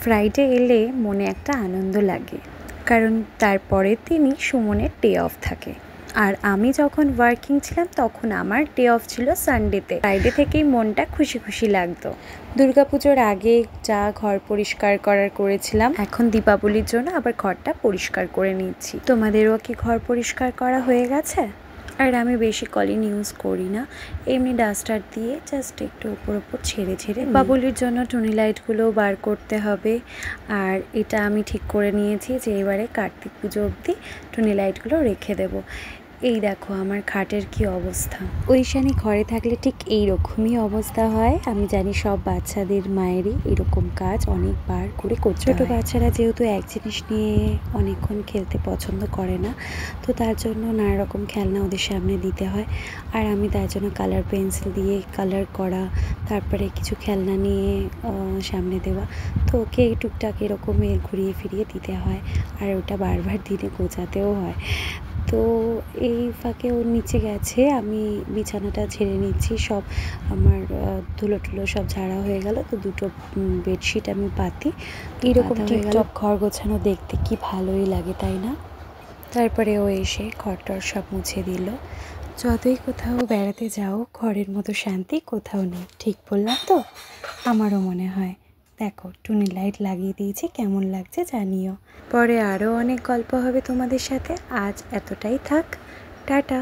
Friday এলে মনে একটা আনন্দ লাগে, কারণ তারপরের দিনই সুমনের ডে অফ থাকে। আর আমি যখন ওয়ার্কিং ছিলাম তখন আমার ডে অফ ছিল সানডেতে। ফ্রাইডে থেকেই মনটা খুশি খুশি লাগতো। দুর্গাপুজোর আগে যা ঘর পরিষ্কার করার করেছিলাম, এখন দীপাবলির জন্য আবার ঘরটা পরিষ্কার করে নিচ্ছি। তোমাদেরও কি ঘর পরিষ্কার করা হয়ে গেছে? আর আমি বেশি কলিন ইউজ করি না, এমনি ডাস্টার দিয়ে জাস্ট একটু ওপর ছেড়ে দীপাবলির জন্য টুনি লাইটগুলোও বার করতে হবে। আর এটা আমি ঠিক করে নিয়েছি যে এবারে কার্তিক পুজো অবধি টুনি লাইটগুলো রেখে দেবো। এই দেখো আমার খাটের কি অবস্থা। ঐশানি ঘরে থাকলে ঠিক এইরকমই অবস্থা হয়। আমি জানি সব বাচ্চাদের মায়েরই এরকম কাজ অনেকবার করে করতে হয়। ছোটো বাচ্চারা যেহেতু এক জিনিস নিয়ে অনেকক্ষণ খেলতে পছন্দ করে না, তো তার জন্য নানা রকম খেলনা ওদের সামনে দিতে হয়। আর আমি তার জন্য কালার পেন্সিল দিয়ে কালার করা, তারপরে কিছু খেলনা নিয়ে সামনে দেওয়া, তো ওকে টুকটাক এরকম ঘুরিয়ে ফিরিয়ে দিতে হয়। আর ওটা বারবার দিনে গোছাতেও হয়। তো এই ফাঁকে ওর নিচে গেছে, আমি বিছানাটা ঝেড়ে নিচ্ছি। সব আমার ধুলো টুলো সব ঝাড়া হয়ে গেল। তো দুটো বেডশিট আমি পাতি। এইরকম টিপটপ ঘর গোছানো দেখতে কি ভালোই লাগে, তাই না? তারপরে ও এসে ঘরটর সব মুছে দিল। যতই কোথাও বেড়াতে যাও, ঘরের মতো শান্তি কোথাও নেই। ঠিক বললাম তো? আমারও মনে হয়। দেখো টুনি লাইট লাগিয়ে দিয়েছি, কেমন লাগছে জানিও। পরে আরও অনেক গল্প হবে তোমাদের সাথে। আজ এতটাই থাক, টাটা।